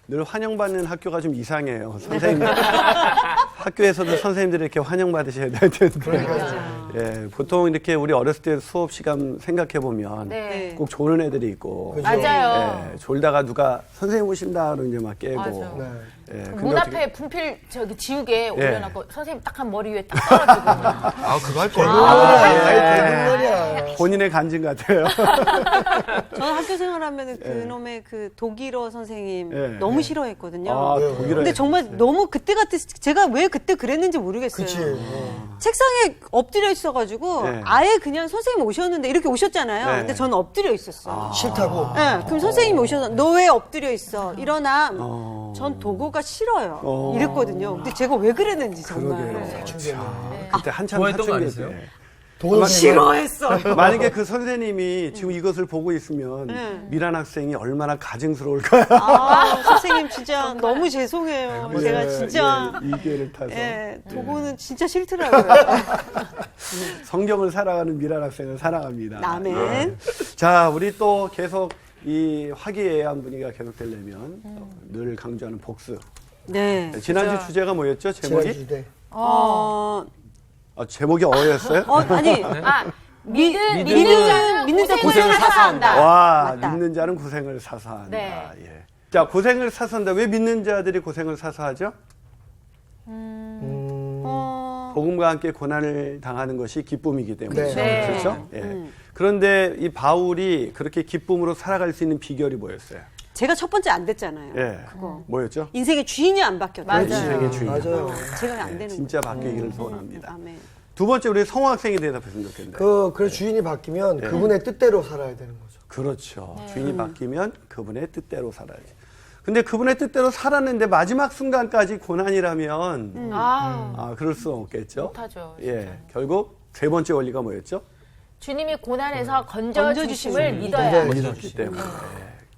늘 환영받는 학교가 좀 이상해요. 선생님 학교에서도 선생님들이 이렇게 환영받으셔야 될 텐데. 예, 보통 이렇게 우리 어렸을 때 수업 시간 생각해 보면 네. 꼭 조는 애들이 있고, 그죠? 맞아요. 예, 졸다가 누가 선생님 오신다 그러면 이제 막 깨고. 맞아. 네. 예, 근데 문 어떻게- 앞에 분필 지우개 예. 올려놓고 선생님 딱 한 머리 위에 딱 떨어지고. 아, 그거 할 거예요. 되는 말이야. 본인의 간증 같아요. 저는 학교 생활하면 그놈의 그 독일어 선생님 예. 너무 싫어했거든요. 아, 왜요? 독일어. 근데 정말 너무 그때 제가 왜 그때 그랬는지 모르겠어요. 그치. 책상에 엎드려 있어가지고 네. 아예 그냥 선생님 오셨는데 이렇게 오셨잖아요. 네. 근데 저는 엎드려 있었어요. 싫다고. 네, 그럼 선생님이 오셔서 너 왜 엎드려 있어? 일어나. 어. 전 도구가 싫어요. 이랬거든요. 근데 제가 왜 그랬는지 정말. 그러게요. 사춘기네. 그때 한참 좋아했던 거 사춘기 아니세요? 때. 동원 싫어했어. 만약에 그 선생님이 지금 이것을 보고 있으면 미란 학생이 얼마나 가증스러울까요? 아, 선생님 진짜 너무 죄송해요. 예, 제가 진짜 예, 이 기회를 타서 도구는 진짜 싫더라고요. 성경을 살아가는 미란 학생을 사랑합니다. 아멘. 예. 자, 우리 또 계속 이 화기애애한 분위기가 계속되려면 늘 강조하는 복수. 네. 지난주 주제가 뭐였죠? 제목이? 지난주대. 제목이 어였어요? 아니, 아, 믿는 믿는 자 고생을 사서 한다. 와, 맞다. 믿는 자는 고생을 사서 한다. 네. 예. 자, 고생을 사서 한다. 왜 믿는 자들이 고생을 사서 하죠? 복음과 함께 고난을 당하는 것이 기쁨이기 때문에. 네. 네. 그렇죠? 예. 그런데 이 바울이 그렇게 기쁨으로 살아갈 수 있는 비결이 뭐였어요? 제가 첫 번째 안 됐잖아요. 예. 그거. 뭐였죠? 인생의 주인이 안 바뀌었다. 맞아요. 인생의 주인. 맞아요. 제가 안 되는 진짜 바뀌기를 소원합니다. 아멘. 두 번째, 우리 성학생이 대답했으면 좋겠는데. 그래 주인이 바뀌면 그분의 뜻대로 살아야 되는 거죠. 그렇죠. 주인이 바뀌면 그분의 뜻대로 살아야지. 근데 그분의 뜻대로 살았는데 마지막 순간까지 고난이라면 그럴 수 없겠죠. 못하죠, 예, 결국 세 번째 원리가 뭐였죠? 주님이 고난에서 건져주심을 네. 믿어야 믿었기 때문에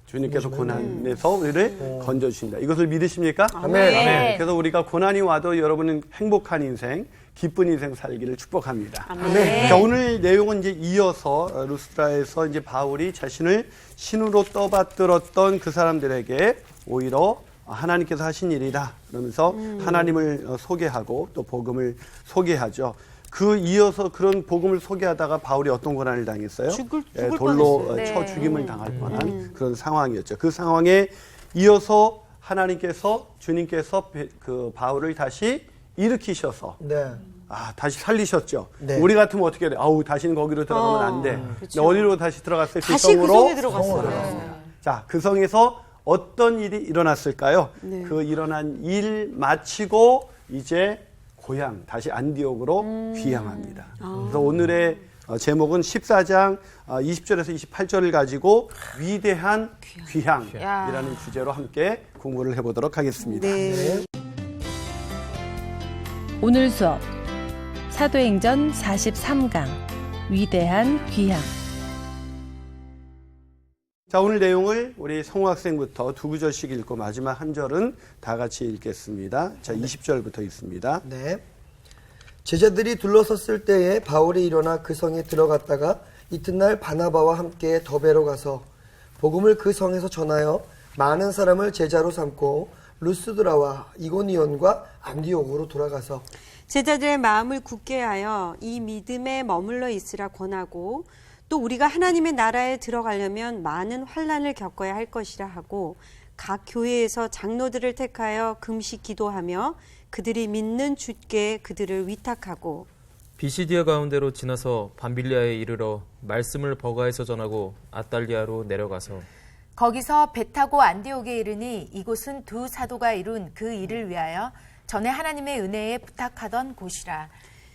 주님께서 고난에서 우리를 건져주신다. 이것을 믿으십니까? 아멘. 네. 그래서 우리가 고난이 와도 여러분은 행복한 인생, 기쁜 인생 살기를 축복합니다. 아멘. 자, 오늘 내용은 이제 이어서 루스드라에서 이제 바울이 자신을 신으로 떠받들었던 그 사람들에게 오히려 하나님께서 하신 일이다 그러면서 하나님을 소개하고 또 복음을 소개하죠. 그 이어서 그런 복음을 소개하다가 바울이 어떤 고난을 당했어요? 죽을 돌로 뻔했어요. 쳐 죽임을 당할 뻔한 그런 상황이었죠. 그 상황에 이어서 하나님께서 주님께서 그 바울을 다시 일으키셔서 네. 다시 살리셨죠. 네. 우리 같으면 어떻게 돼? 다시는 거기로 들어가면 안 돼. 근데 어디로 다시 들어갔어요? 다시 그 성으로? 성에 들어갔어요. 자, 그 성에서 어떤 일이 일어났을까요? 그 일어난 일 마치고 이제 고향, 다시 안디옥으로 귀향합니다. 그래서 오늘의 제목은 14장 20절에서 28절을 가지고 위대한 귀향이라는 주제로 함께 공부를 해보도록 하겠습니다. 네. 오늘 수업 사도행전 43강 위대한 귀향. 자, 오늘 내용을 우리 성우학생부터 두 구절씩 읽고 마지막 한 절은 다 같이 읽겠습니다. 자, 20절부터 읽습니다. 네. 제자들이 둘러섰을 때에 바울이 일어나 그 성에 들어갔다가 이튿날 바나바와 함께 더베로 가서 복음을 그 성에서 전하여 많은 사람을 제자로 삼고 루스드라와 이고니온과 안디옥으로 돌아가서 제자들의 마음을 굳게 하여 이 믿음에 머물러 있으라 권하고 또 우리가 하나님의 나라에 들어가려면 많은 환난을 겪어야 할 것이라 하고 각 교회에서 장로들을 택하여 금식 기도하며 그들이 믿는 주께 그들을 위탁하고 비시디아 가운데로 지나서 밤빌리아에 이르러 말씀을 버가에서 전하고 아달리아로 내려가서 거기서 배 타고 안디옥에 이르니 이곳은 두 사도가 이룬 그 일을 위하여 전에 하나님의 은혜에 부탁하던 곳이라.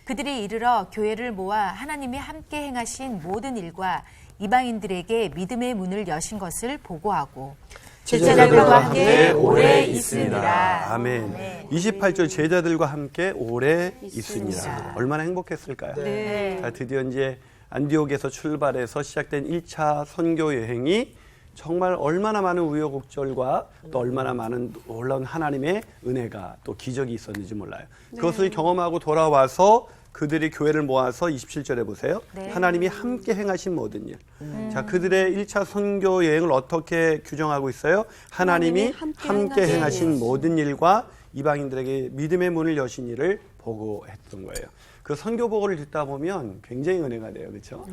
그들이 이르러 교회를 모아 하나님이 함께 행하신 모든 일과 이방인들에게 믿음의 문을 여신 것을 보고하고 제자들과 함께 오래 있으니라. 아멘. 28절 제자들과 함께 오래 있으니라. 얼마나 행복했을까요? 네. 자, 드디어 이제 안디옥에서 출발해서 시작된 1차 선교 여행이 정말 얼마나 많은 우여곡절과 또 얼마나 많은 놀라운 하나님의 은혜가 또 기적이 있었는지 몰라요. 그것을 경험하고 돌아와서 그들이 교회를 모아서 27절에 보세요. 네. 하나님이 함께 행하신 모든 일. 자, 그들의 1차 선교 여행을 어떻게 규정하고 있어요? 하나님이 함께 행하신 모든 일과 이방인들에게 믿음의 문을 여신 일을 보고했던 거예요. 그 선교 보고를 듣다 보면 굉장히 은혜가 돼요. 그렇죠?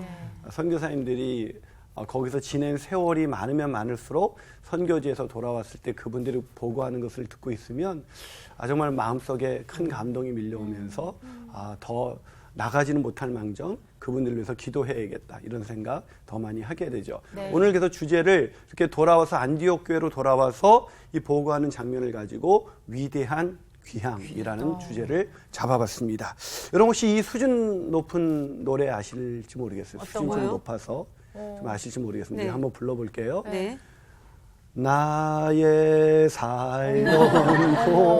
선교사님들이 거기서 지낸 세월이 많으면 많을수록 선교지에서 돌아왔을 때 그분들이 보고하는 것을 듣고 있으면 정말 마음속에 큰 감동이 밀려오면서 더 나가지는 못할 망정 그분들을 위해서 기도해야겠다 이런 생각 더 많이 하게 되죠. 네. 오늘 그래서 주제를 이렇게 돌아와서 안디옥 교회로 돌아와서 이 보고하는 장면을 가지고 위대한 귀향이라는 주제를 잡아봤습니다. 여러분 혹시 이 수준 높은 노래 아실지 모르겠어요. 수준이 좀 높아서 좀 아실지 모르겠습니다. 네. 한번 불러볼게요. 네. 나의 살던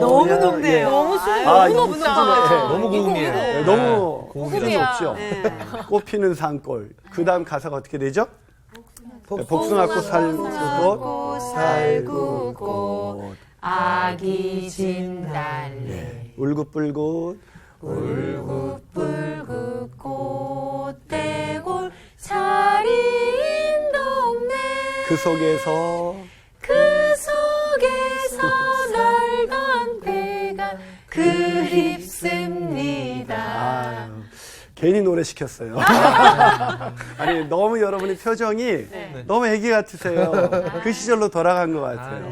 너무 높네요. 너무 이 수준에 너무 고음이에요. 네, 너무 수준이 고음이야. 높죠. 네. 꽃피는 산골. 그 다음 가사가 어떻게 되죠? 복숭아꽃 살구꽃 살구꽃 아기 진달래 울긋불긋 울긋불긋 꽃대골 차린 동네 그 속에서 날던 배가 그립습니다. 괜히 노래 시켰어요. 아니 너무 여러분의 표정이 너무 애기 같으세요. 그 시절로 돌아간 것 같아요.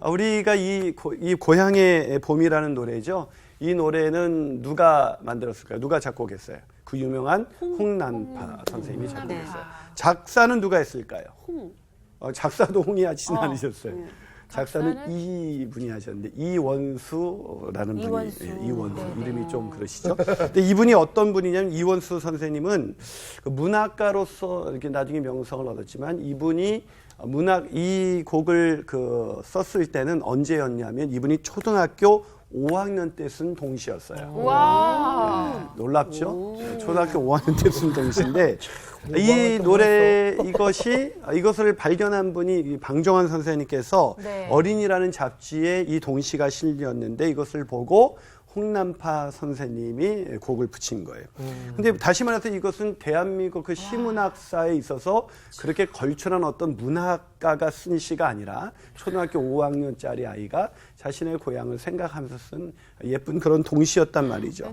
우리가 이 고향의 봄이라는 노래죠. 이 노래는 누가 만들었을까요? 누가 작곡했어요? 그 유명한 홍난파 선생님이 작곡했어요. 작사는 누가 했을까요? 작사도 홍이 하시진 않으셨어요. 작사는 이분이 하셨는데 이원수라는 분이 이원수 이름이 좀 그러시죠. 근데 이분이 어떤 분이냐면 이원수 선생님은 그 문학가로서 이렇게 나중에 명성을 얻었지만 이분이 이 곡을 썼을 때는 언제였냐면 이분이 초등학교 5학년 때 쓴 동시였어요. 와. 놀랍죠? 초등학교 5학년 때 쓴 동시인데 이 노래 이것을 발견한 분이 방정환 선생님께서 네. 어린이라는 잡지에 이 동시가 실렸는데 이것을 보고 홍난파 선생님이 곡을 붙인 거예요. 근데 다시 말해서 이것은 대한민국 그 시문학사에 있어서 그렇게 걸출한 어떤 문학가가 쓴 시가 아니라 초등학교 5학년짜리 아이가 자신의 고향을 생각하면서 쓴 예쁜 그런 동시였단 말이죠.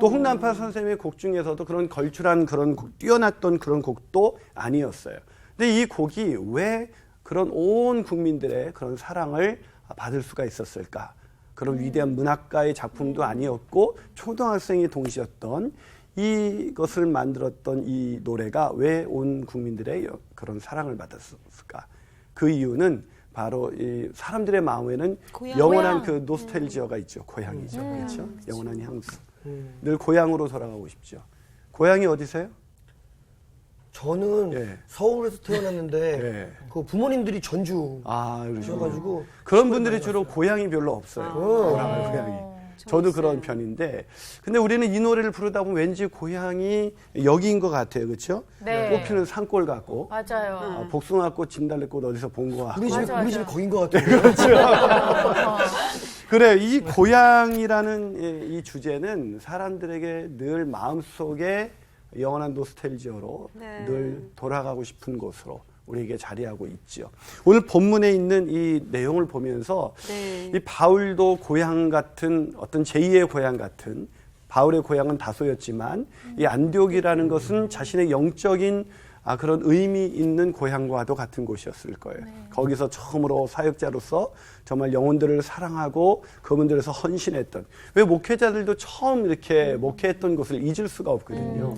또 홍난파 선생님의 곡 중에서도 그런 걸출한 그런 뛰어났던 그런 곡도 아니었어요. 근데 이 곡이 왜 그런 온 국민들의 그런 사랑을 받을 수가 있었을까? 그런 위대한 문학가의 작품도 아니었고 초등학생이 동시였던 이것을 만들었던 이 노래가 왜 온 국민들의 그런 사랑을 받았을까? 그 이유는 바로 이 사람들의 마음에는 영원한 그 노스텔지어가 있죠. 고향이죠. 그렇죠? 영원한 향수. 늘 고향으로 돌아가고 싶죠. 고향이 어디세요? 저는 서울에서 태어났는데 그 부모님들이 전주 그러셔가지고 그런 분들이 주로 고향이 별로 없어요. 돌아갈 고향이. 저도 그런 편인데 근데 우리는 이 노래를 부르다 보면 왠지 고향이 여기인 것 같아요. 그렇죠? 네. 꽃피는 산골 같고 맞아요. 복숭아꽃, 진달래꽃 어디서 본 것 같고 우리 집이 거긴 것 같아요. 그래 이 고향이라는 이 주제는 사람들에게 늘 마음속에 영원한 노스텔지어로 늘 돌아가고 싶은 곳으로 우리에게 자리하고 있죠. 오늘 본문에 있는 이 내용을 보면서 이 바울도 고향 같은 어떤 제2의 고향 같은 바울의 고향은 다소였지만 이 안디옥이라는 것은 자신의 영적인 그런 의미 있는 고향과도 같은 곳이었을 거예요. 거기서 처음으로 사역자로서 정말 영혼들을 사랑하고 그분들에서 헌신했던 왜 목회자들도 처음 이렇게 목회했던 곳을 잊을 수가 없거든요.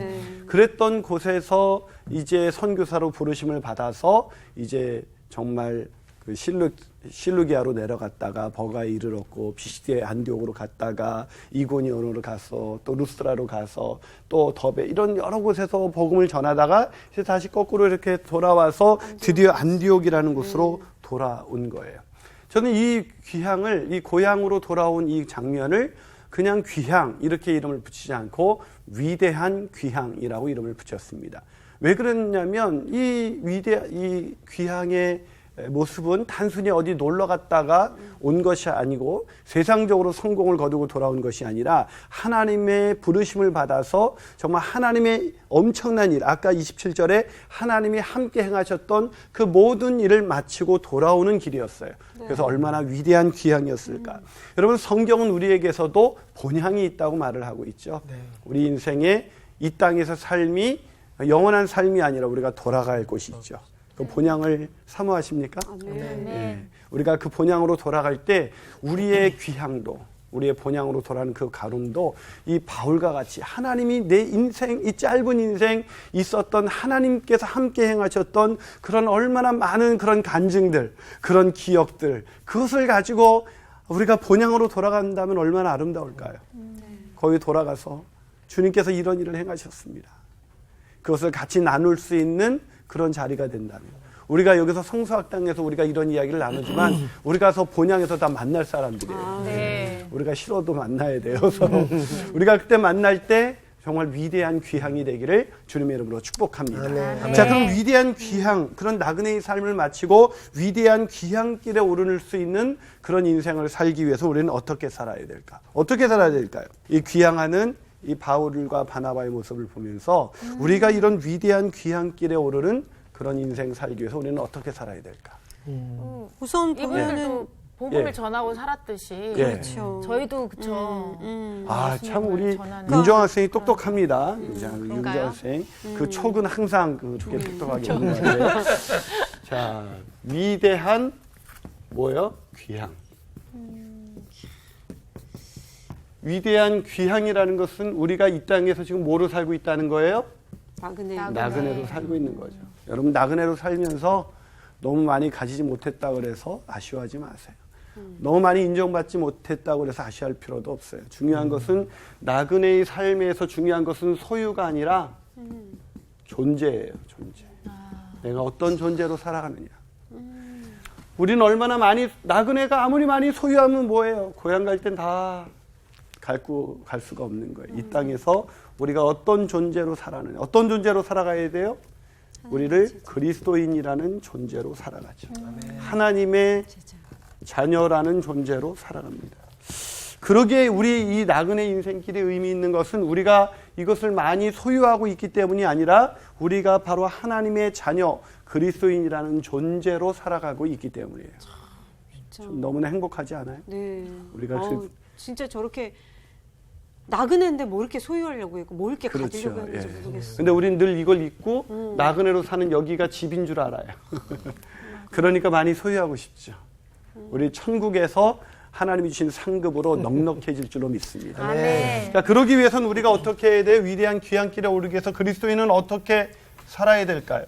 그랬던 곳에서 이제 선교사로 부르심을 받아서 이제 정말 그 실루기아로 내려갔다가 버가에 이르렀고 피시디의 안디옥으로 갔다가 이고니온으로 가서 또 루스트라로 가서 또 더베 이런 여러 곳에서 복음을 전하다가 이제 다시 거꾸로 이렇게 돌아와서 드디어 안디옥이라는 곳으로 돌아온 거예요. 저는 이 귀향을 이 고향으로 돌아온 이 장면을 그냥 귀향 이렇게 이름을 붙이지 않고 위대한 귀향이라고 이름을 붙였습니다. 왜 그랬냐면 이 귀향의 모습은 단순히 어디 놀러 갔다가 온 것이 아니고 세상적으로 성공을 거두고 돌아온 것이 아니라 하나님의 부르심을 받아서 정말 하나님의 엄청난 일, 아까 27절에 하나님이 함께 행하셨던 그 모든 일을 마치고 돌아오는 길이었어요. 그래서 얼마나 위대한 귀향이었을까. 여러분, 성경은 우리에게서도 본향이 있다고 말을 하고 있죠. 우리 인생에 이 땅에서 삶이 영원한 삶이 아니라 우리가 돌아갈 곳이 있죠. 그 본향을 사모하십니까? 네. 우리가 그 본향으로 돌아갈 때 우리의 귀향도, 우리의 본향으로 돌아가는 그 가름도 이 바울과 같이 하나님이 내 인생, 이 짧은 인생 있었던 하나님께서 함께 행하셨던 그런 얼마나 많은 그런 간증들, 그런 기억들, 그것을 가지고 우리가 본향으로 돌아간다면 얼마나 아름다울까요? 거기 돌아가서 주님께서 이런 일을 행하셨습니다. 그것을 같이 나눌 수 있는 그런 자리가 된다면, 우리가 여기서 성수학당에서 우리가 이런 이야기를 나누지만 우리 가서 본향에서 다 만날 사람들이에요. 우리가 싫어도 만나야 돼요. 서로. 우리가 그때 만날 때 정말 위대한 귀향이 되기를 주님의 이름으로 축복합니다. 자, 그럼 위대한 귀향, 그런 나그네의 삶을 마치고 위대한 귀향길에 오르는 수 있는 그런 인생을 살기 위해서 우리는 어떻게 살아야 될까? 어떻게 살아야 될까요? 이 귀향하는 이 바울과 바나바의 모습을 보면서 우리가 이런 위대한 귀향길에 오르는 그런 인생 살기 위해서 우리는 어떻게 살아야 될까? 우선 이분들도 복음을 예. 전하고 살았듯이 그렇죠. 저희도 그쵸. 참 우리 전하는 윤정 학생이 똑똑합니다. 윤정 그런가요? 학생 그 촉은 항상 그렇게 똑똑하게 있는 것 같아요. 자, 위대한 뭐요? 귀향. 위대한 귀향이라는 것은 우리가 이 땅에서 지금 뭐로 살고 있다는 거예요? 나그네로 살고 있는 거죠. 여러분, 나그네로 살면서 너무 많이 가지지 못했다고 그래서 아쉬워하지 마세요. 너무 많이 인정받지 못했다고 그래서 아쉬워할 필요도 없어요. 중요한 것은 나그네의 삶에서 중요한 것은 소유가 아니라 존재예요. 존재. 내가 어떤 존재로 살아가느냐. 우리는 얼마나 많이, 나그네가 아무리 많이 소유하면 뭐예요? 고향 갈 땐 다 갈 수가 없는 거예요. 이 땅에서 우리가 어떤 존재로 살아가느냐. 어떤 존재로 살아가야 돼요? 우리를 그리스도인이라는 존재로 살아가죠. 하나님의 자녀라는 존재로 살아갑니다. 그러기에 우리 이 나그네 인생길의 의미 있는 것은 우리가 이것을 많이 소유하고 있기 때문이 아니라 우리가 바로 하나님의 자녀, 그리스도인이라는 존재로 살아가고 있기 때문이에요. 좀 너무나 행복하지 않아요? 네. 우리가 진짜 저렇게 나그네인데 뭐 이렇게 소유하려고 했고 뭐 이렇게 그렇죠. 가지려고 했는지 예. 모르겠어요. 근데 우린 늘 이걸 잊고 나그네로 사는 여기가 집인 줄 알아요. 그러니까 많이 소유하고 싶죠. 우리 천국에서 하나님이 주신 상급으로 넉넉해질 줄로 믿습니다. 그러니까 그러기 위해서는 우리가 어떻게 해야 돼요? 위대한 귀향길에 오르기 위해서 그리스도인은 어떻게 살아야 될까요?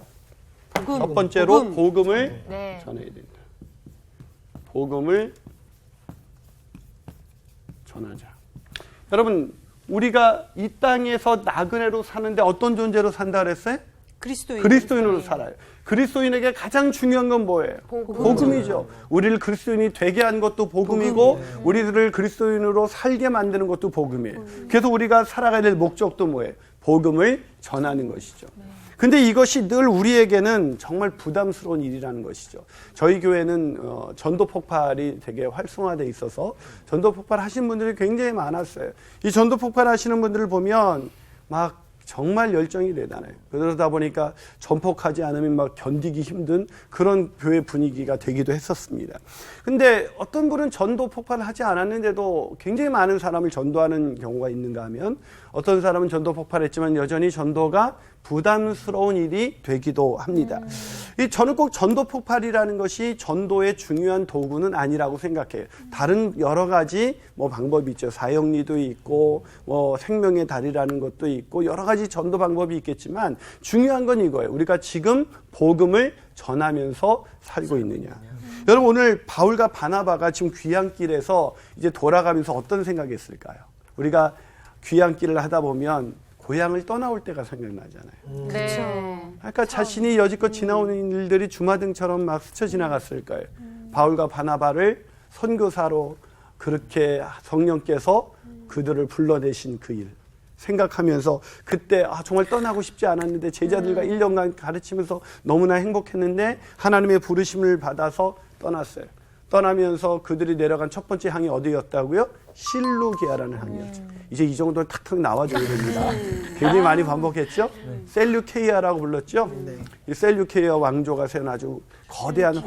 첫 번째로 복음을 전해야 된다. 복음을 전하자. 여러분, 우리가 이 땅에서 나그네로 사는데 어떤 존재로 산다 그랬어요? 그리스도인으로 살아요. 그리스도인에게 가장 중요한 건 뭐예요? 복음이죠. 우리를 그리스도인이 되게 한 것도 복음이고 우리들을 그리스도인으로 살게 만드는 것도 복음이에요. 그래서 우리가 살아가야 될 목적도 뭐예요? 복음을 전하는 것이죠. 근데 이것이 늘 우리에게는 정말 부담스러운 일이라는 것이죠. 저희 교회는 전도 폭발이 되게 활성화되어 있어서 전도 폭발 하신 분들이 굉장히 많았어요. 이 전도 폭발 하시는 분들을 보면 막 정말 열정이 대단해요. 그러다 보니까 전폭하지 않으면 막 견디기 힘든 그런 교회 분위기가 되기도 했었습니다. 근데 어떤 분은 전도 폭발을 하지 않았는데도 굉장히 많은 사람을 전도하는 경우가 있는가 하면 어떤 사람은 전도 폭발했지만 여전히 전도가 부담스러운 일이 되기도 합니다. 저는 꼭 전도 폭발이라는 것이 전도의 중요한 도구는 아니라고 생각해요. 다른 여러 가지 방법이 있죠. 사형리도 있고 생명의 달이라는 것도 있고 여러 가지 전도 방법이 있겠지만 중요한 건 이거예요. 우리가 지금 복음을 전하면서 살고 있느냐. 여러분, 오늘 바울과 바나바가 지금 귀향길에서 이제 돌아가면서 어떤 생각이 했을까요? 우리가 귀향길을 하다 보면 고향을 떠나올 때가 생각나잖아요. 네. 그러니까 자신이 여지껏 지나오는 일들이 주마등처럼 막 스쳐 지나갔을 거예요. 바울과 바나바를 선교사로 그렇게 성령께서 그들을 불러내신 그 일, 생각하면서 그때 정말 떠나고 싶지 않았는데 제자들과 1년간 가르치면서 너무나 행복했는데 하나님의 부르심을 받아서 떠났어요. 떠나면서 그들이 내려간 첫 번째 항이 어디였다고요? 실루기아라는 항이었죠. 이제 이 정도는 탁탁 나와줘야 됩니다. 굉장히 많이 반복했죠. 셀류케이아라고 불렀죠. 이 셀류케이아 왕조가 세운 아주 거대한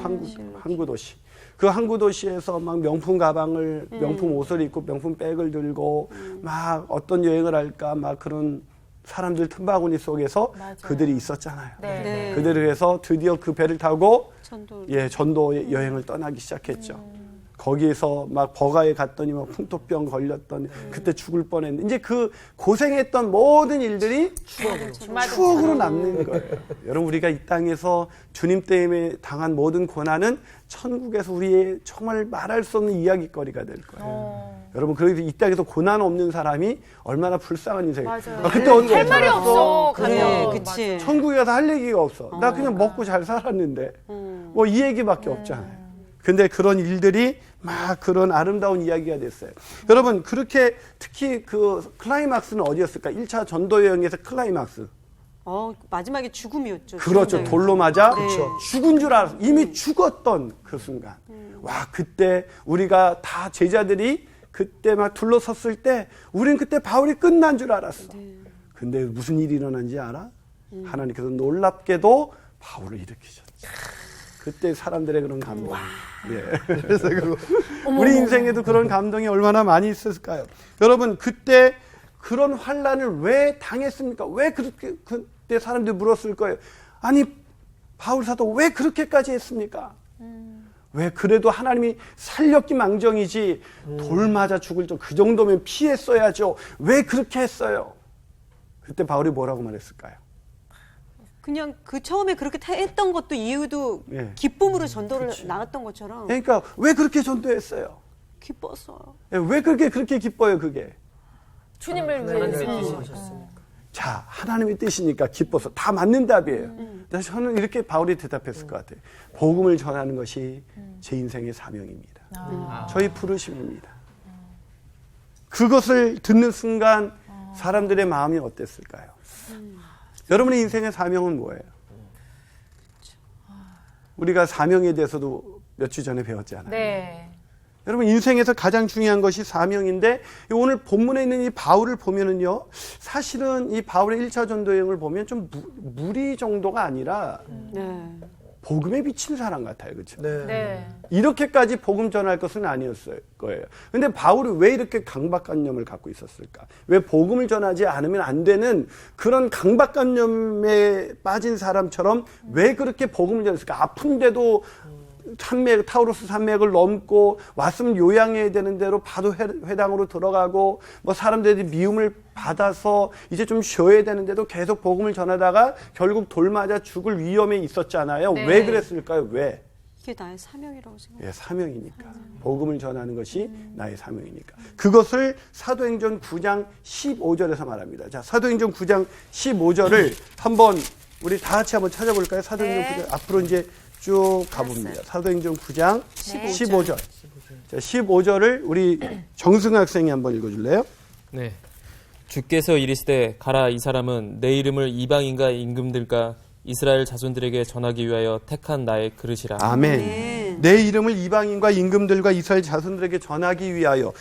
항구 도시. 그 항구 도시에서 막 명품 가방을, 명품 옷을 입고 명품 백을 들고 막 어떤 여행을 할까 막 그런 사람들 틈바구니 속에서 맞아요. 그들이 있었잖아요. 네. 그들을 위해서 드디어 그 배를 타고 전도. 전도 여행을 떠나기 시작했죠. 거기에서 막 버가에 갔더니 막 풍토병 걸렸더니 그때 죽을 뻔했는데 이제 그 고생했던 모든 일들이 추억으로 남는 거예요. 여러분 우리가 이 땅에서 주님 때문에 당한 모든 고난은 천국에서 우리의 정말 말할 수 없는 이야기거리가 될 거예요. 여러분 그래서 이 땅에서 고난 없는 사람이 얼마나 불쌍한 인생이에요. 맞아요. 그때 언제 할 말이 없어. 그래, 가면. 그치. 천국에 가서 할 얘기가 없어. 나 그냥 먹고 잘 살았는데 뭐 이 얘기밖에 없잖아요. 근데 그런 일들이 막 그런 아름다운 이야기가 됐어요. 여러분 그렇게 특히 그 클라이막스는 어디였을까? 1차 전도 여행에서 클라이막스. 마지막에 죽음이었죠. 그렇죠. 죽음이었죠. 돌로 맞아 네. 죽은 줄 알았어. 이미 죽었던 그 순간. 와 그때 우리가 다 제자들이 그때 막 둘러섰을 때 우린 그때 바울이 끝난 줄 알았어. 근데 무슨 일이 일어난지 알아? 하나님께서 놀랍게도 바울을 일으키셨죠. 그때 사람들의 그런 감동. 예. 그래서 우리 인생에도 그런 감동이 얼마나 많이 있었을까요? 여러분 그때 그런 환란을 왜 당했습니까? 왜 그렇게 그때 사람들이 물었을 거예요. 아니 바울 사도 왜 그렇게까지 했습니까? 왜 그래도 하나님이 살렸기 망정이지 돌 맞아 죽을 그 정도면 피했어야죠. 왜 그렇게 했어요? 그때 바울이 뭐라고 말했을까요? 그냥 그 처음에 그렇게 했던 것도 이유도 예. 기쁨으로 전도를 나갔던 것처럼 그러니까 왜 그렇게 전도했어요? 기뻤어요. 왜 그렇게 기뻐요 그게? 주님을 위해서. 자, 하나님의 뜻이니까 기뻐서 다 맞는 답이에요. 그래서 저는 이렇게 바울이 대답했을 것 같아요. 복음을 전하는 것이 제 인생의 사명입니다. 저희 부르심입니다. 그것을 듣는 순간 사람들의 마음이 어땠을까요? 여러분의 인생의 사명은 뭐예요? 우리가 사명에 대해서도 몇 주 전에 배웠잖아요. 네. 여러분 인생에서 가장 중요한 것이 사명인데 오늘 본문에 있는 이 바울을 보면은요 사실은 이 바울의 1차 전도 여행을 보면 좀 무리 정도가 아니라 네. 복음에 미친 사람 같아요. 그렇죠? 네. 이렇게까지 복음 전할 것은 아니었을 거예요. 근데 바울이 왜 이렇게 강박관념을 갖고 있었을까? 왜 복음을 전하지 않으면 안 되는 그런 강박관념에 빠진 사람처럼 왜 그렇게 복음을 전했을까? 아픈데도 타우로스 산맥을 넘고 왔으면 요양해야 되는 대로 바도 회당으로 들어가고 뭐 사람들이 미움을 받아서 이제 좀 쉬어야 되는데도 계속 복음을 전하다가 결국 돌 맞아 죽을 위험에 있었잖아요. 네. 왜 그랬을까요? 왜? 이게 나의 사명이라고 생각해요. 예, 사명이니까. 복음을 전하는 것이 나의 사명이니까. 그것을 사도행전 9장 15절에서 말합니다. 자, 사도행전 9장 15절을 한번 우리 다 같이 한번 찾아볼까요? 사도행전 네. 9장 앞으로 이제 쭉 가봅니다. 사도행전 9장 15절. 자, 15절을 우리 정승 학생이 한번 읽어줄래요? 네. 주께서 이르시되 가라 이 사람은 내 이름을 이방인과 임금들과 이스라엘 자손들에게 전하기 위하여 택한 나의 그릇이라. 아멘. 네. 내 이름을 이방인과 임금들과 이스라엘 자손들에게 전하기 위하여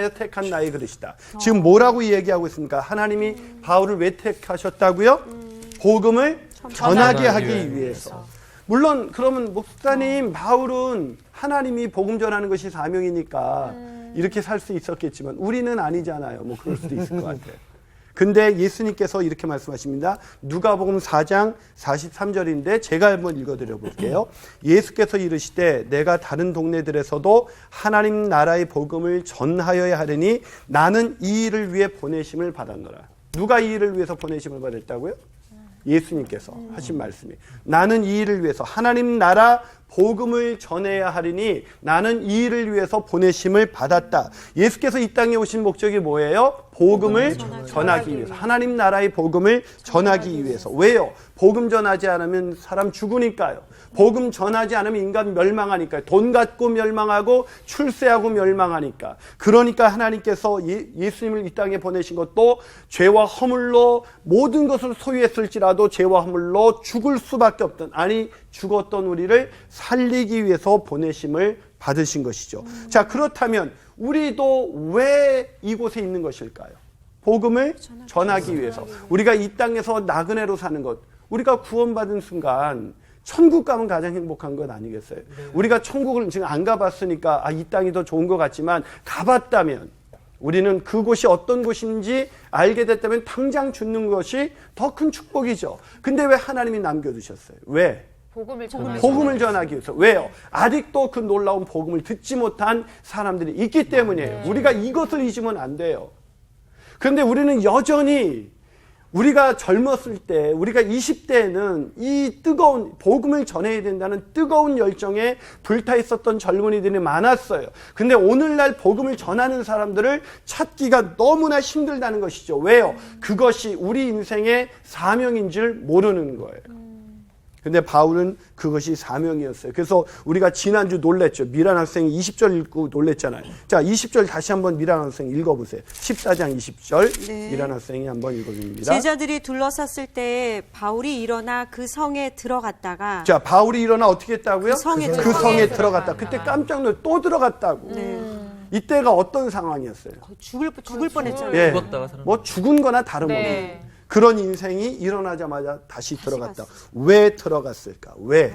택한 나의 그릇이다. 지금 뭐라고 얘기하고 있습니까? 하나님이 바울을 왜 택하셨다고요? 복음을 전하게 하기 위해서. 물론 그러면 목사님 바울은 하나님이 복음 전하는 것이 사명이니까 이렇게 살 수 있었겠지만 우리는 아니잖아요. 뭐 그럴 수도 있을 것 같아요. 근데 예수님께서 이렇게 말씀하십니다. 누가복음 4장 43절인데 제가 한번 읽어드려 볼게요. 예수께서 이르시되 내가 다른 동네들에서도 하나님 나라의 복음을 전하여야 하려니 나는 이 일을 위해 보내심을 받았노라. 누가 이 일을 위해서 보내심을 받았다고요? 예수님께서 하신 말씀이 나는 이 일을 위해서 하나님 나라 복음을 전해야 하리니 나는 이 일을 위해서 보내심을 받았다. 예수께서 이 땅에 오신 목적이 뭐예요? 복음을 전하기 위해서. 하나님 나라의 복음을 전하기 위해서. 왜요? 복음 전하지 않으면 사람 죽으니까요. 복음 전하지 않으면 인간 멸망하니까요. 돈 갖고 멸망하고 출세하고 멸망하니까. 그러니까 하나님께서 예수님을 이 땅에 보내신 것도 죄와 허물로 모든 것을 소유했을지라도 죄와 허물로 죽을 수밖에 없던, 아니 죽었던 우리를 살리기 위해서 보내심을 받으신 것이죠. 자, 그렇다면 우리도 왜 이곳에 있는 것일까요? 복음을 전하기 위해서. 우리가 이 땅에서 나그네로 사는 것, 우리가 구원받은 순간 천국 가면 가장 행복한 것 아니겠어요? 우리가 천국을 지금 안 가봤으니까 이 땅이 더 좋은 것 같지만 가봤다면 우리는 그곳이 어떤 곳인지 알게 됐다면 당장 죽는 것이 더 큰 축복이죠. 근데 왜 하나님이 남겨두셨어요? 왜? 복음을 전하기 위해서. 왜요? 아직도 그 놀라운 복음을 듣지 못한 사람들이 있기 때문이에요. 우리가 이것을 잊으면 안 돼요. 그런데 우리는 여전히 우리가 젊었을 때, 우리가 20대에는 이 뜨거운 복음을 전해야 된다는 뜨거운 열정에 불타 있었던 젊은이들이 많았어요. 근데 오늘날 복음을 전하는 사람들을 찾기가 너무나 힘들다는 것이죠. 왜요? 그것이 우리 인생의 사명인 줄 모르는 거예요. 근데 바울은 그것이 사명이었어요. 그래서 우리가 지난주 놀랬죠. 미란 학생이 20절 읽고 놀랬잖아요. 자, 20절 다시 한번 미란 학생 읽어보세요. 14장 20절 네. 미란 학생이 한번 읽어줍니다. 제자들이 둘러쌌을 때에 바울이 일어나 그 성에 들어갔다가 자, 바울이 일어나 어떻게 했다고요? 그 성에 들어갔다. 그때 깜짝 놀라 또 들어갔다고. 이때가 어떤 상황이었어요? 죽을 뻔했잖아요. 예, 죽었다가 살아났다. 뭐 죽은 거나 다름없는 그런 인생이 일어나자마자 다시 들어갔다. 왜 들어갔을까? 왜?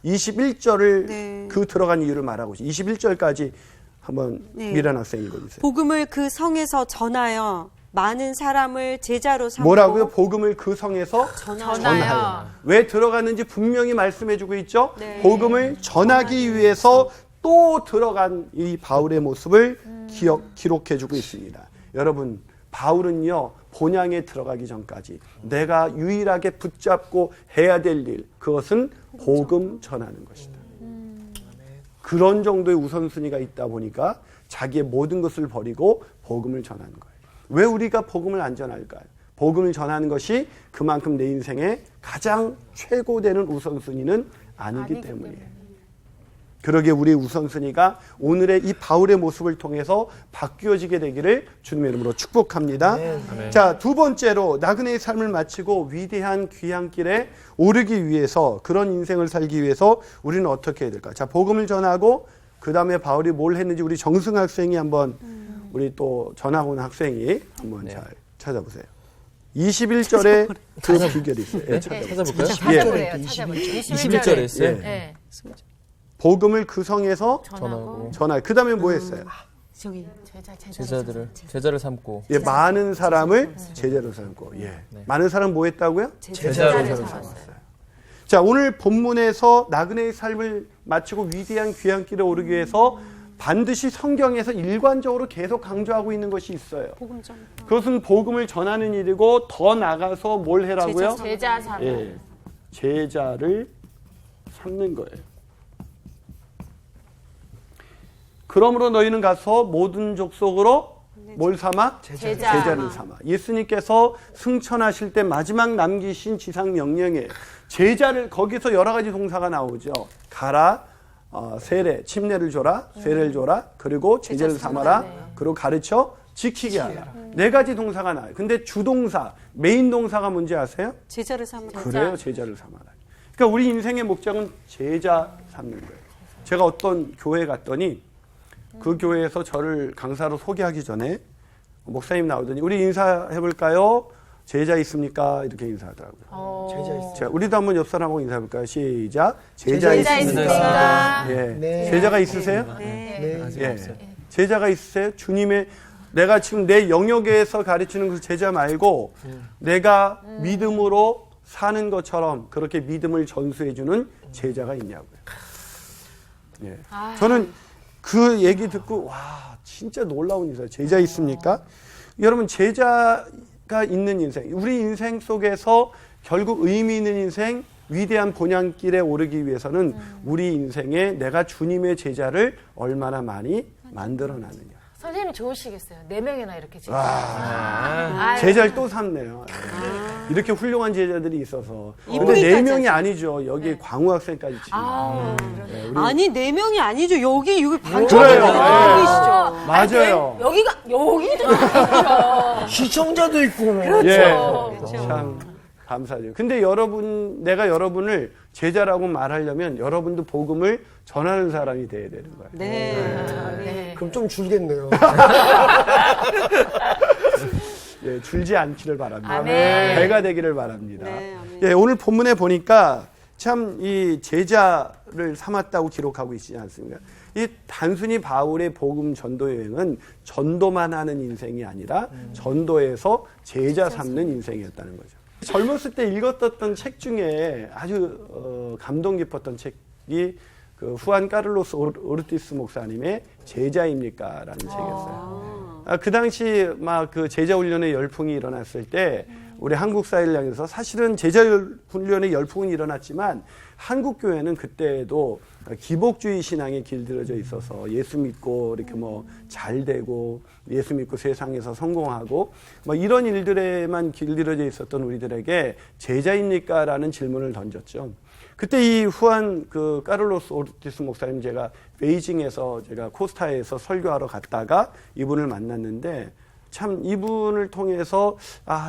21절을 그 들어간 이유를 말하고 있어요. 21절까지 한번 미란 학생 읽어주세요. 복음을 그 성에서 전하여 많은 사람을 제자로 삼고 뭐라고요? 복음을 그 성에서 전하여. 왜 들어갔는지 분명히 말씀해주고 있죠. 네. 복음을 전하기 위해서 또 들어간 이 바울의 모습을 기록해주고 있습니다. 여러분, 바울은요, 본향에 들어가기 전까지 내가 유일하게 붙잡고 해야 될 일, 그것은 복음 전하는 것이다. 그런 정도의 우선순위가 있다 보니까 자기의 모든 것을 버리고 복음을 전하는 거예요. 왜 우리가 복음을 안 전할까요? 복음을 전하는 것이 그만큼 내 인생의 가장 최고되는 우선순위는 아니기 때문이에요. 그러기에 우리의 우선순위가 오늘의 이 바울의 모습을 통해서 바뀌어지게 되기를 주님의 이름으로 축복합니다. 자, 두 번째로 나그네의 삶을 마치고 위대한 귀향길에 오르기 위해서, 그런 인생을 살기 위해서 우리는 어떻게 해야 될까? 자, 복음을 전하고 그 다음에 바울이 뭘 했는지 우리 정승 학생이 한번 우리 또 전학 온 학생이 한번 잘 찾아보세요. 21절에 그 비결이 있어요. 예, 찾아볼까요? 찾아보래요. 21절에 있어요. 예. 네. 복음을 그 성에서 전하고 전하고 그 다음에 뭐 했어요? 저기 제자를 삼고 예, 많은 사람을 제자로 삼고. 예. 많은 사람 뭐 했다고요? 제자로 삼았어요. 자, 오늘 본문에서 나그네의 삶을 마치고 위대한 귀향길에 오르기 위해서 반드시 성경에서 일관적으로 계속 강조하고 있는 것이 있어요. 복음 전 그것은 복음을 전하는 일이고 더 나가서 뭘 해라고요? 제자 삼아. 예, 제자를 삼는 거예요. 그러므로 너희는 가서 모든 족속으로 뭘 삼아? 제자를 삼아. 예수님께서 승천하실 때 마지막 남기신 지상 명령이에요. 제자를, 거기서 여러 가지 동사가 나오죠. 가라, 세례, 침례를 줘라, 세례를 줘라, 그리고 제자를 삼아라, 그리고 가르쳐 지키게 하라. 네 가지 동사가 나와요. 근데 주동사, 메인 동사가 뭔지 아세요? 제자를 삼는 그래요, 제자를 삼아라. 그러니까 우리 인생의 목적은 제자 삼는 거예요. 제가 어떤 교회에 갔더니 그 교회에서 저를 강사로 소개하기 전에 목사님 나오더니 우리 인사해볼까요? 제자 있습니까? 이렇게 인사하더라고요. 제자 있어요. 자, 우리도 한번 옆 사람하고 인사해볼까요? 시작. 제자 있습니까? 있습니까? 예. 네. 제자가 있으세요? 네. 예. 제자가 있으세요? 주님의, 내가 지금 내 영역에서 가르치는 그 제자 말고 내가 믿음으로 사는 것처럼 그렇게 믿음을 전수해주는 제자가 있냐고요. 예. 저는 그 얘기 듣고 와, 진짜 놀라운 인사예요. 제자 있습니까? 여러분, 제자가 있는 인생, 우리 인생 속에서 결국 의미 있는 인생, 위대한 본향길에 오르기 위해서는 우리 인생에 내가 주님의 제자를 얼마나 많이 만들어놨느냐. 선생님이 좋으시겠어요. 4명이나 이렇게 제자. 제자를 또 삼네요. 이렇게 훌륭한 제자들이 있어서. 근데 4명이 아니죠. 여기 광우 학생까지 지금. 우리 아니 4명이 아니죠. 여기 반쪽이 그래요. 계시죠. 맞아요. 여기도 있죠. 시청자도 있고. 그렇죠. 참 감사하죠. 근데 내가 여러분을 제자라고 말하려면 여러분도 복음을 전하는 사람이 돼야 되는 거예요. 네. 그럼 좀 줄겠네요. 예, 줄지 않기를 바랍니다. 아멘. 배가 되기를 바랍니다. 네, 아멘. 예, 오늘 본문에 보니까 참 이 제자를 삼았다고 기록하고 있지 않습니까? 이 단순히 바울의 복음 전도 여행은 전도만 하는 인생이 아니라 전도에서 제자 삼는 인생이었다는 거죠. 젊었을 때 읽었던 책 중에 아주 감동 깊었던 책이 그 후안 카를로스 오르티스 목사님의 제자입니까? 라는 책이었어요. 그 당시 막 그 제자 훈련의 열풍이 일어났을 때 우리 한국 사회를 향해서 사실은 제자 훈련의 열풍은 일어났지만 한국 교회는 그때도 기복주의 신앙에 길들여져 있어서 예수 믿고 이렇게 뭐 잘 되고 예수 믿고 세상에서 성공하고 뭐 이런 일들에만 길들여져 있었던 우리들에게 제자입니까? 라는 질문을 던졌죠. 그때 이 후안 그 카를로스 오르티스 목사님 제가 베이징에서 제가 코스타에서 설교하러 갔다가 이분을 만났는데 참 이분을 통해서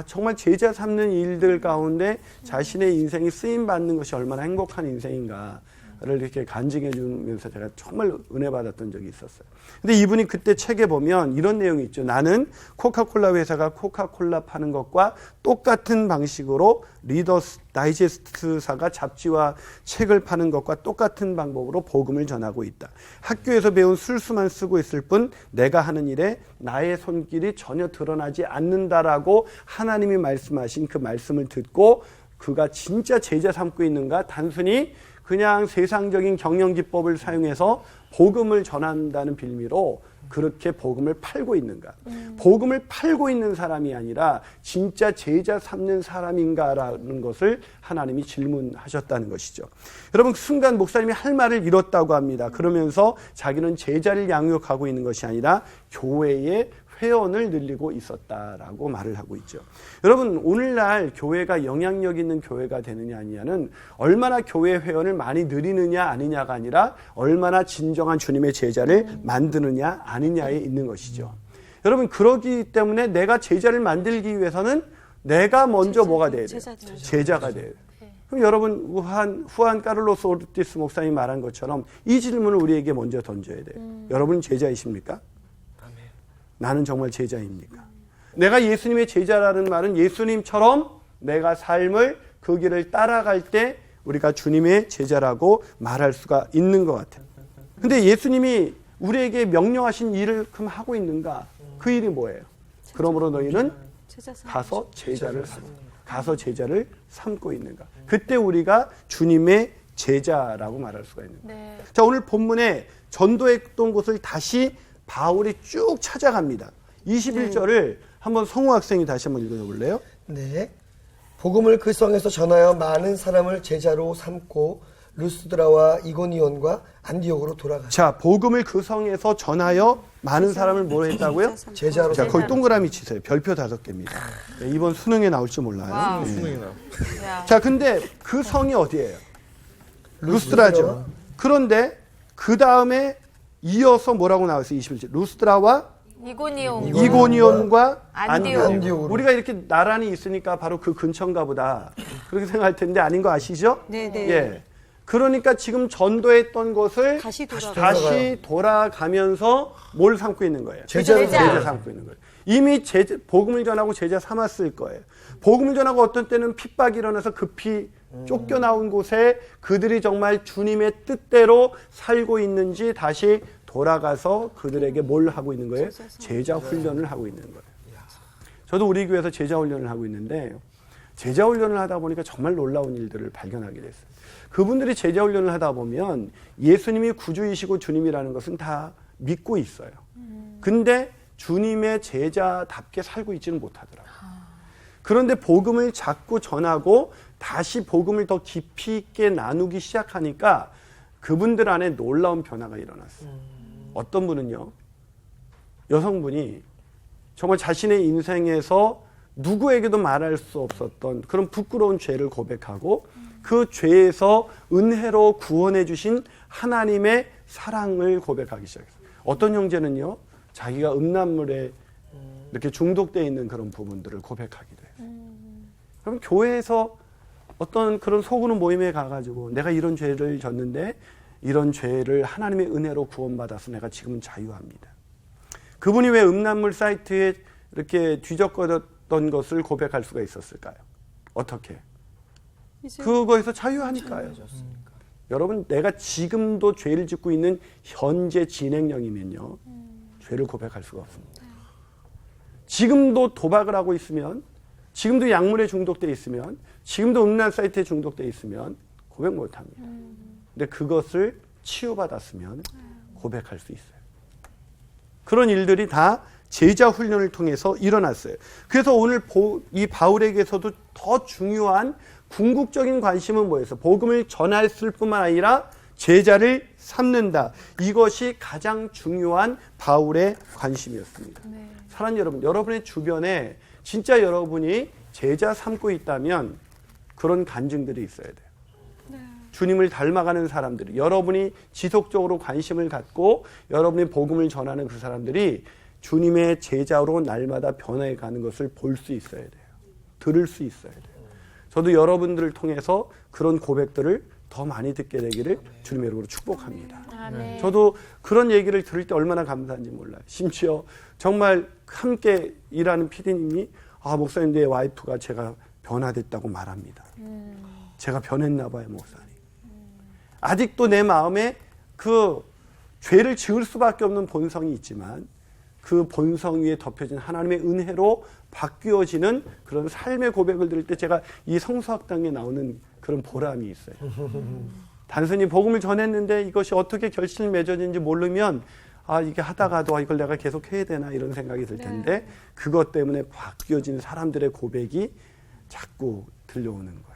정말 제자 삼는 일들 가운데 자신의 인생이 쓰임 받는 것이 얼마나 행복한 인생인가를 이렇게 간증해 주면서 제가 정말 은혜 받았던 적이 있었어요. 근데 이분이 그때 책에 보면 이런 내용이 있죠. 나는 코카콜라 회사가 코카콜라 파는 것과 똑같은 방식으로 리더스 다이제스트사가 잡지와 책을 파는 것과 똑같은 방법으로 복음을 전하고 있다. 학교에서 배운 술수만 쓰고 있을 뿐 내가 하는 일에 나의 손길이 전혀 드러나지 않는다라고 하나님이 말씀하신 그 말씀을 듣고 그가 진짜 제자 삼고 있는가? 단순히 그냥 세상적인 경영기법을 사용해서 복음을 전한다는 빌미로 그렇게 복음을 팔고 있는가? 복음을 팔고 있는 사람이 아니라 진짜 제자 삼는 사람인가라는 것을 하나님이 질문하셨다는 것이죠. 여러분 순간 목사님이 할 말을 잃었다고 합니다. 그러면서 자기는 제자를 양육하고 있는 것이 아니라 교회의 회원을 늘리고 있었다라고 말을 하고 있죠. 여러분 오늘날 교회가 영향력 있는 교회가 되느냐 아니냐는 얼마나 교회 회원을 많이 늘리느냐 아니냐가 아니라 얼마나 진정한 주님의 제자를 만드느냐 아니냐에 있는 것이죠. 여러분 그러기 때문에 내가 제자를 만들기 위해서는 내가 먼저 뭐가 돼야 돼요? 제자가 돼야 돼요. 그럼 여러분 후안 카를로스 오르티스 목사님이 말한 것처럼 이 질문을 우리에게 먼저 던져야 돼요. 여러분 제자이십니까? 나는 정말 제자입니까? 내가 예수님의 제자라는 말은 예수님처럼 내가 삶을 그 길을 따라갈 때 우리가 주님의 제자라고 말할 수가 있는 것 같아요. 근데 예수님이 우리에게 명령하신 일을 그럼 하고 있는가? 그 일이 뭐예요? 그러므로 너희는 가서 제자를 삼고 있는가? 그때 우리가 주님의 제자라고 말할 수가 있는 거예요. 네. 자, 오늘 본문에 전도했던 곳을 다시 바울이 쭉 찾아갑니다. 21절을 한번 성우 학생이 다시 한번 읽어볼래요? 네. 복음을 그 성에서 전하여 많은 사람을 제자로 삼고 루스드라와 이고니온과 안디옥으로 돌아가. 자, 복음을 그 성에서 전하여 많은 사람을 뭐 했다고요? 제자로 자, 삼고. 거기 동그라미 치세요. 별표 5개입니다. 네, 이번 수능에 나올지 몰라요. 네. 수능이 나와. 자, 근데 그 성이 어디예요? 루스드라죠. 그런데 그 다음에 이어서 뭐라고 나왔어요? 21절. 루스드라와 이고니온과 안디옥. 우리가 이렇게 나란히 있으니까 바로 그 근처인가 보다. 그렇게 생각할 텐데 아닌 거 아시죠? 네네. 예. 그러니까 지금 전도했던 것을 다시 돌아가면서 뭘 삼고 있는 거예요? 제자 삼고 있는 거예요. 이미 복음을 전하고 제자 삼았을 거예요. 복음을 전하고 어떤 때는 핍박이 일어나서 급히 쫓겨나온 곳에 그들이 정말 주님의 뜻대로 살고 있는지 다시 돌아가서 그들에게 뭘 하고 있는 거예요? 제자 훈련을 하고 있는 거예요. 저도 우리 교회에서 제자 훈련을 하고 있는데 제자 훈련을 하다 보니까 정말 놀라운 일들을 발견하게 됐어요. 그분들이 제자 훈련을 하다 보면 예수님이 구주이시고 주님이라는 것은 다 믿고 있어요. 근데 주님의 제자답게 살고 있지는 못하더라고요. 그런데 복음을 자꾸 전하고 다시 복음을 더 깊이 있게 나누기 시작하니까 그분들 안에 놀라운 변화가 일어났어요. 어떤 분은요, 여성분이 정말 자신의 인생에서 누구에게도 말할 수 없었던 그런 부끄러운 죄를 고백하고 그 죄에서 은혜로 구원해 주신 하나님의 사랑을 고백하기 시작했어요. 어떤 형제는요, 자기가 음란물에 이렇게 중독되어 있는 그런 부분들을 고백하기도 해요. 그럼 교회에서 어떤 그런 속으로 모임에 가가지고 내가 이런 죄를 졌는데 이런 죄를 하나님의 은혜로 구원받아서 내가 지금은 자유합니다. 그분이 왜 음란물 사이트에 이렇게 뒤적거렸던 것을 고백할 수가 있었을까요? 어떻게? 그거에서 자유하니까요. 여러분, 내가 지금도 죄를 짓고 있는 현재 진행형이면요, 죄를 고백할 수가 없습니다. 지금도 도박을 하고 있으면, 지금도 약물에 중독되어 있으면, 지금도 음란 사이트에 중독되어 있으면 고백 못합니다. 근데 그것을 치유받았으면 고백할 수 있어요. 그런 일들이 다 제자 훈련을 통해서 일어났어요. 그래서 오늘 이 바울에게서도 더 중요한 궁극적인 관심은 뭐였어요? 복음을 전했을 뿐만 아니라 제자를 삼는다. 이것이 가장 중요한 바울의 관심이었습니다. 네. 사랑하는 여러분, 여러분의 주변에 진짜 여러분이 제자 삼고 있다면 그런 간증들이 있어야 돼요. 주님을 닮아가는 사람들이, 여러분이 지속적으로 관심을 갖고 여러분이 복음을 전하는 그 사람들이 주님의 제자로 날마다 변해가는 것을 볼 수 있어야 돼요. 들을 수 있어야 돼요. 저도 여러분들을 통해서 그런 고백들을 더 많이 듣게 되기를 주님의 이름으로 축복합니다. 아멘. 저도 그런 얘기를 들을 때 얼마나 감사한지 몰라요. 심지어 정말 함께 일하는 PD님이 목사님, 내 와이프가 제가 변화됐다고 말합니다. 제가 변했나 봐요, 목사님. 아직도 내 마음에 그 죄를 지을 수밖에 없는 본성이 있지만 그 본성 위에 덮여진 하나님의 은혜로 바뀌어지는 그런 삶의 고백을 들을 때 제가 이 성수학당에 나오는 그런 보람이 있어요. 단순히 복음을 전했는데 이것이 어떻게 결실을 맺어지는지 모르면 이게 하다가도 이걸 내가 계속 해야 되나 이런 생각이 들 텐데 그것 때문에 바뀌어진 사람들의 고백이 자꾸 들려오는 거예요.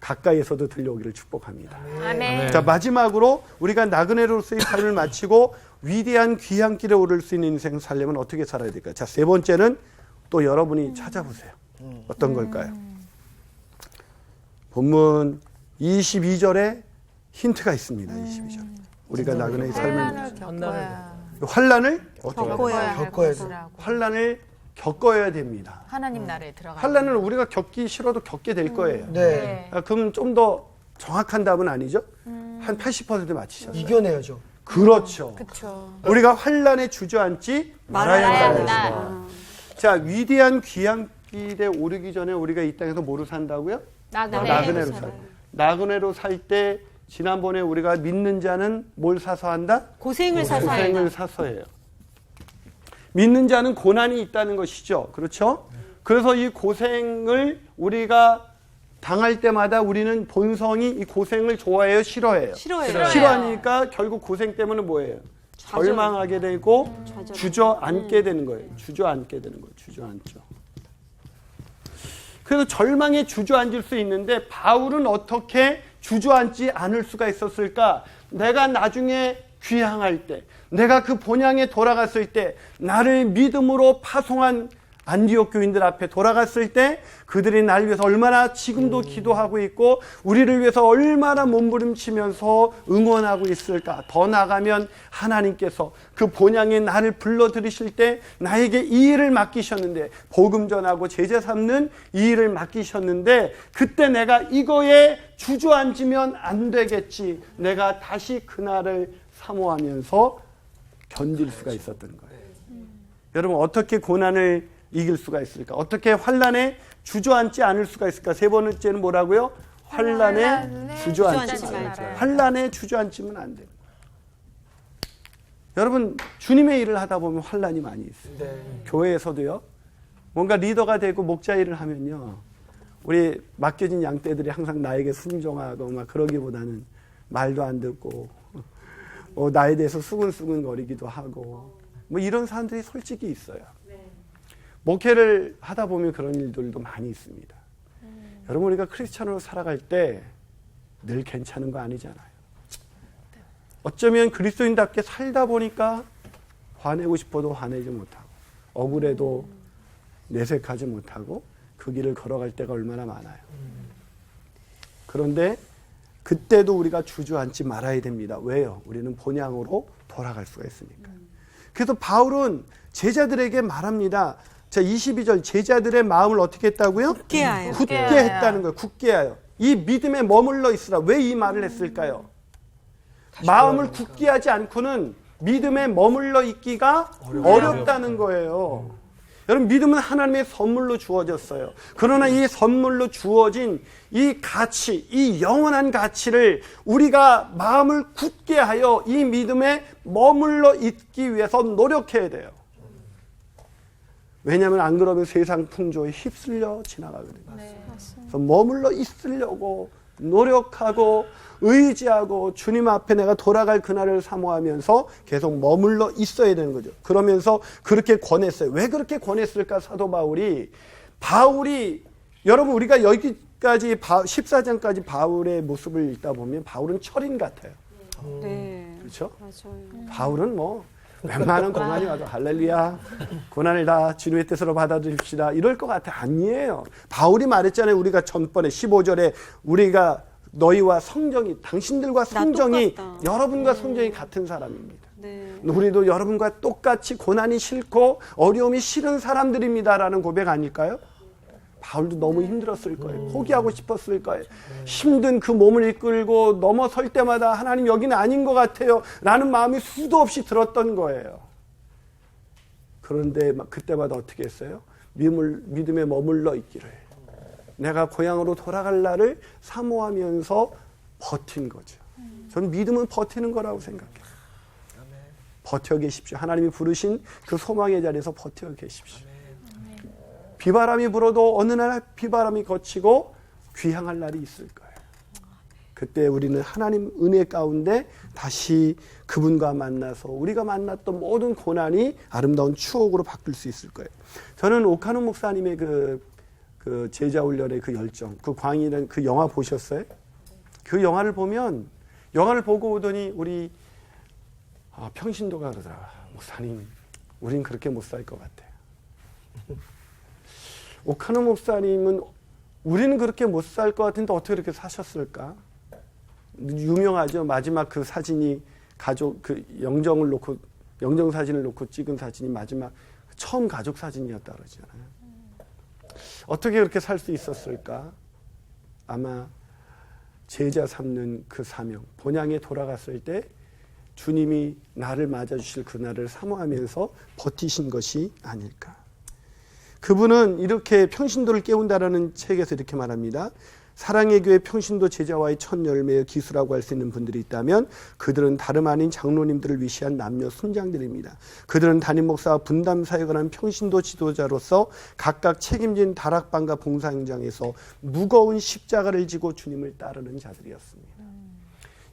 가까이에서도 들려오기를 축복합니다. 아멘. 자, 마지막으로 우리가 나그네로서의 삶을 마치고 위대한 귀한 길에 오를 수 있는 인생 살려면 어떻게 살아야 될까요? 자, 세 번째는 또 여러분이 찾아보세요. 어떤 걸까요? 본문 22절에 힌트가 있습니다. 22절. 우리가 나그네의 삶을 환난을 겪어야죠. 환난을 겪어야 됩니다. 하나님 나라에 들어가. 환난을 우리가 겪기 싫어도 겪게 될 거예요. 네. 그럼 좀 더 정확한 답은 아니죠? 한 80% 맞히셨어요. 이겨내야죠. 그렇죠. 그렇죠. 우리가 환난에 주저앉지 말아야 한다. 한다. 자, 위대한 귀한 길에 오르기 전에 우리가 이 땅에서 뭐로 산다고요? 나그네로 살아요. 나그네로 살 때 지난번에 우리가 믿는 자는 뭘 사서 한다? 고생을 사서 고생을 사서 해요. 믿는 자는 고난이 있다는 것이죠. 그렇죠? 그래서 이 고생을 우리가 당할 때마다 우리는 본성이 이 고생을 좋아해요? 싫어해요? 싫어하니까 결국 고생 때문에 뭐예요? 절망하게 되고 주저앉게 되는 거예요. 주저앉게 되는 거예요. 주저앉죠. 그래서 절망에 주저앉을 수 있는데 바울은 어떻게 주저앉지 않을 수가 있었을까? 내가 나중에 귀향할 때, 내가 그 본향에 돌아갔을 때, 나를 믿음으로 파송한 안디옥 교인들 앞에 돌아갔을 때 그들이 날 위해서 얼마나 지금도 기도하고 있고 우리를 위해서 얼마나 몸부림치면서 응원하고 있을까. 더 나아가면 하나님께서 그 본향에 나를 불러들이실 때 나에게 이 일을 맡기셨는데, 복음 전하고 제자 삼는 이 일을 맡기셨는데 그때 내가 이거에 주저앉으면 안 되겠지. 내가 다시 그날을 사모하면서 견딜 수가 있었던 거예요. 여러분, 어떻게 고난을 이길 수가 있을까? 어떻게 환난에 주저앉지 않을 수가 있을까? 세 번째는 뭐라고요? 환난에 주저앉지 말자. 환난에 주저앉으면 안 돼요. 여러분, 주님의 일을 하다 보면 환난이 많이 있어요. 네. 교회에서도요. 뭔가 리더가 되고 목자 일을 하면요. 우리 맡겨진 양떼들이 항상 나에게 순종하고 막 그러기보다는 말도 안 듣고 나에 대해서 수근수근 거리기도 하고 뭐 이런 사람들이 솔직히 있어요. 목회를 하다 보면 그런 일들도 많이 있습니다. 여러분, 우리가 크리스찬으로 살아갈 때 늘 괜찮은 거 아니잖아요. 어쩌면 그리스도인답게 살다 보니까 화내고 싶어도 화내지 못하고 억울해도 내색하지 못하고 그 길을 걸어갈 때가 얼마나 많아요. 그런데 그때도 우리가 주저앉지 말아야 됩니다. 왜요? 우리는 본향으로 돌아갈 수가 있으니까. 그래서 바울은 제자들에게 말합니다. 자, 22절, 제자들의 마음을 어떻게 했다고요? 굳게 하여. 굳게 했다는 거예요. 굳게 하여. 이 믿음에 머물러 있으라. 왜 이 말을 했을까요? 마음을 굳게 하지 않고는 믿음에 머물러 있기가 어렵다는 거예요. 여러분, 믿음은 하나님의 선물로 주어졌어요. 그러나 이 선물로 주어진 이 가치, 이 영원한 가치를 우리가 마음을 굳게 하여 이 믿음에 머물러 있기 위해서 노력해야 돼요. 왜냐하면 안 그러면 세상 풍조에 휩쓸려 지나가거든요. 그래서 머물러 있으려고 노력하고 의지하고 주님 앞에 내가 돌아갈 그날을 사모하면서 계속 머물러 있어야 되는 거죠. 그러면서 그렇게 권했어요. 왜 그렇게 권했을까? 사도 바울이 여러분, 우리가 여기까지 14장까지 바울의 모습을 읽다 보면 바울은 철인 같아요. 네. 그렇죠? 맞아요. 바울은 뭐 웬만한 고난이 와도 할렐루야, 고난을 다 주님의 뜻으로 받아들입시다 이럴 것 같아. 아니에요. 바울이 말했잖아요. 우리가 전번에 15절에 우리가 너희와 성정이, 당신들과 성정이, 여러분과 성정이 같은 사람입니다. 네. 우리도 여러분과 똑같이 고난이 싫고 어려움이 싫은 사람들입니다라는 고백 아닐까요? 바울도 너무 힘들었을 거예요. 포기하고 싶었을 거예요. 힘든 그 몸을 이끌고 넘어설 때마다 하나님 여기는 아닌 것 같아요 라는 마음이 수도 없이 들었던 거예요. 그런데 그때마다 어떻게 했어요? 믿음에 머물러 있기를, 내가 고향으로 돌아갈 날을 사모하면서 버틴 거죠. 저는 믿음은 버티는 거라고 생각해요. 버텨 계십시오. 하나님이 부르신 그 소망의 자리에서 버텨 계십시오. 비바람이 불어도 어느 날 비바람이 거치고 귀향할 날이 있을 거예요. 그때 우리는 하나님 은혜 가운데 다시 그분과 만나서 우리가 만났던 모든 고난이 아름다운 추억으로 바뀔 수 있을 거예요. 저는 오카노 목사님의 그 제자훈련의 그 열정, 그 광희는 그 영화 보셨어요? 그 영화를 보면, 영화를 보고 오더니 우리 평신도가 그러더라. 목사님, 우린 그렇게 못 살 것 같아요. 오카노 목사님은 우리는 그렇게 못 살 것 같은데 어떻게 그렇게 사셨을까? 유명하죠. 마지막 그 사진이 가족 그 영정 사진을 놓고 찍은 사진이 마지막 처음 가족 사진이었다 그러잖아요. 어떻게 그렇게 살 수 있었을까? 아마 제자 삼는 그 사명, 본향에 돌아갔을 때 주님이 나를 맞아주실 그날을 사모하면서 버티신 것이 아닐까. 그분은 이렇게 평신도를 깨운다라는 책에서 이렇게 말합니다. 사랑의 교회 평신도 제자와의 첫 열매의 기수라고 할 수 있는 분들이 있다면 그들은 다름 아닌 장로님들을 위시한 남녀 순장들입니다. 그들은 담임 목사와 분담 사역을 하는 평신도 지도자로서 각각 책임진 다락방과 봉사 현장에서 무거운 십자가를 지고 주님을 따르는 자들이었습니다.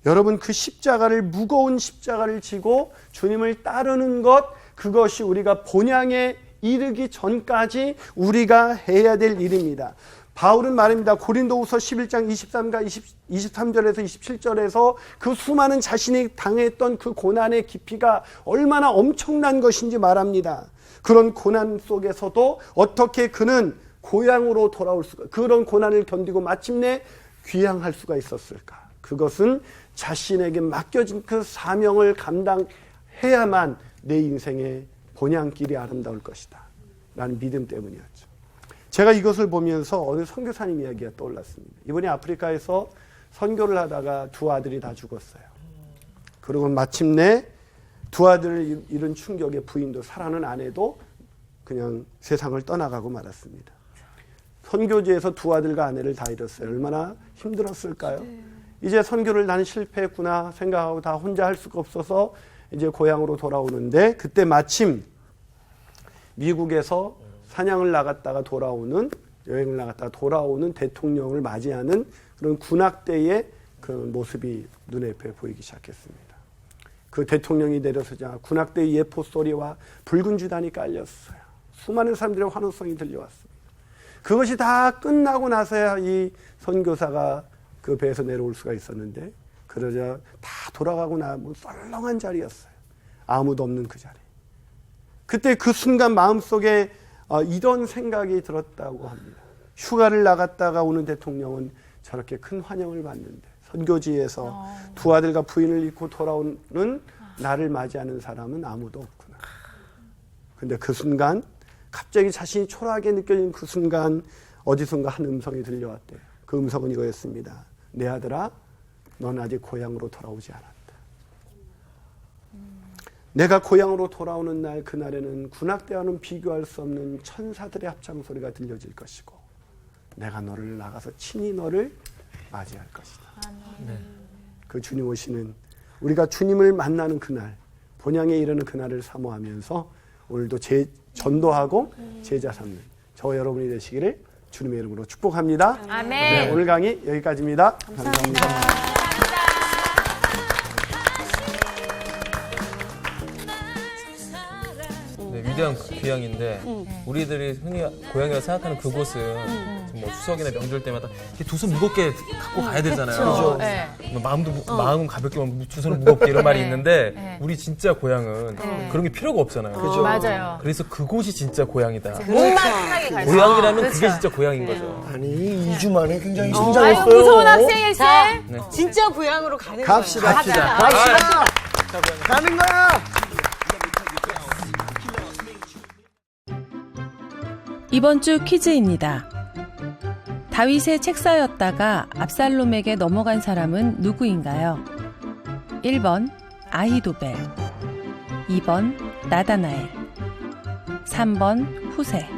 여러분, 그 십자가를, 무거운 십자가를 지고 주님을 따르는 것, 그것이 우리가 본향에 이르기 전까지 우리가 해야 될 일입니다. 바울은 말입니다. 고린도후서 11장 23절에서 27절에서 그 수많은 자신이 당했던 그 고난의 깊이가 얼마나 엄청난 것인지 말합니다. 그런 고난 속에서도 어떻게 그는 고향으로 돌아올 수가, 그런 고난을 견디고 마침내 귀향할 수가 있었을까? 그것은 자신에게 맡겨진 그 사명을 감당해야만 내 인생의 본향길이 아름다울 것이다 라는 믿음 때문이었죠. 제가 이것을 보면서 어느 선교사님 이야기가 떠올랐습니다. 이번에 아프리카에서 선교를 하다가 두 아들이 다 죽었어요. 그리고 마침내 두 아들을 잃은 충격에 부인도 사랑하는 아내도 그냥 세상을 떠나가고 말았습니다. 선교지에서 두 아들과 아내를 다 잃었어요. 얼마나 힘들었을까요? 이제 선교를 나는 실패했구나 생각하고 다 혼자 할 수가 없어서 이제 고향으로 돌아오는데, 그때 마침 미국에서 사냥을 나갔다가 여행을 나갔다가 돌아오는 대통령을 맞이하는 그런 군악대의 그 모습이 눈앞에 보이기 시작했습니다. 그 대통령이 내려서자 군악대의 예포 소리와 붉은 주단이 깔렸어요. 수많은 사람들의 환호성이 들려왔습니다. 그것이 다 끝나고 나서야 이 선교사가 그 배에서 내려올 수가 있었는데 그러자 다 돌아가고 나면 썰렁한 자리였어요. 아무도 없는 그 자리. 그때 그 순간 마음속에 이런 생각이 들었다고 합니다. 휴가를 나갔다가 오는 대통령은 저렇게 큰 환영을 받는데 선교지에서 두 아들과 부인을 잃고 돌아오는 나를 맞이하는 사람은 아무도 없구나. 근데 그 순간 갑자기 자신이 초라하게 느껴진 그 순간 어디선가 한 음성이 들려왔대요. 그 음성은 이거였습니다. 내 아들아, 넌 아직 고향으로 돌아오지 않았다. 내가 고향으로 돌아오는 날, 그날에는 군악대와는 비교할 수 없는 천사들의 합창 소리가 들려질 것이고 내가 너를 나가서 친히 너를 맞이할 것이다. 그 주님 오시는 우리가 주님을 만나는 그날, 본향에 이르는 그날을 사모하면서 오늘도 전도하고 제자 삼는 저와 여러분이 되시기를 주님의 이름으로 축복합니다. 아멘. 네, 오늘 강의 여기까지입니다. 감사합니다. 네, 위대한 귀향인데 우리들이 흔히 고향이라고 생각하는 그곳은 뭐 추석이나 명절 때마다 두 손 무겁게 갖고 가야 되잖아요. 그렇죠. 네. 뭐 마음은 가볍게 두 손은 무겁게 이런 말이 네. 있는데 네. 우리 진짜 고향은 그런 게 필요가 없잖아요. 맞아요. 그래서 그곳이 진짜 고향이다. 몸만 편하게 갈 수. 고향이라면 그렇죠. 그게 진짜 고향인 거죠. 아니 2주 만에 굉장히 아유, 성장했어요. 무서운 학생일세. 네. 진짜 고향으로 가는 갑시다. 거예요. 갑시다. 가는 거야. 이번 주 퀴즈입니다. 다윗의 책사였다가 압살롬에게 넘어간 사람은 누구인가요? 1번 아히도벨, 2번 나다나엘, 3번 후세.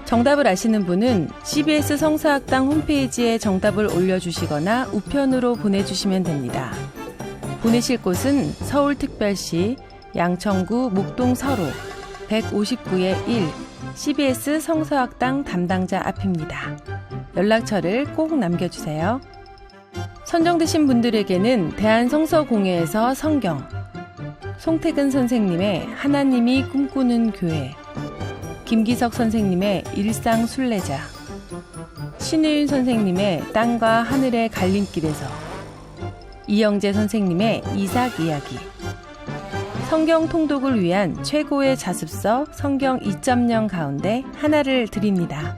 정답을 아시는 분은 CBS 성서학당 홈페이지에 정답을 올려주시거나 우편으로 보내주시면 됩니다. 보내실 곳은 서울특별시 양천구 목동 서로 159의 1 CBS 성서학당 담당자 앞입니다. 연락처를 꼭 남겨주세요. 선정되신 분들에게는 대한성서공회에서 성경, 송태근 선생님의 하나님이 꿈꾸는 교회, 김기석 선생님의 일상순례자, 신혜윤 선생님의 땅과 하늘의 갈림길에서, 이영재 선생님의 이삭 이야기, 성경 통독을 위한 최고의 자습서 성경 2.0 가운데 하나를 드립니다.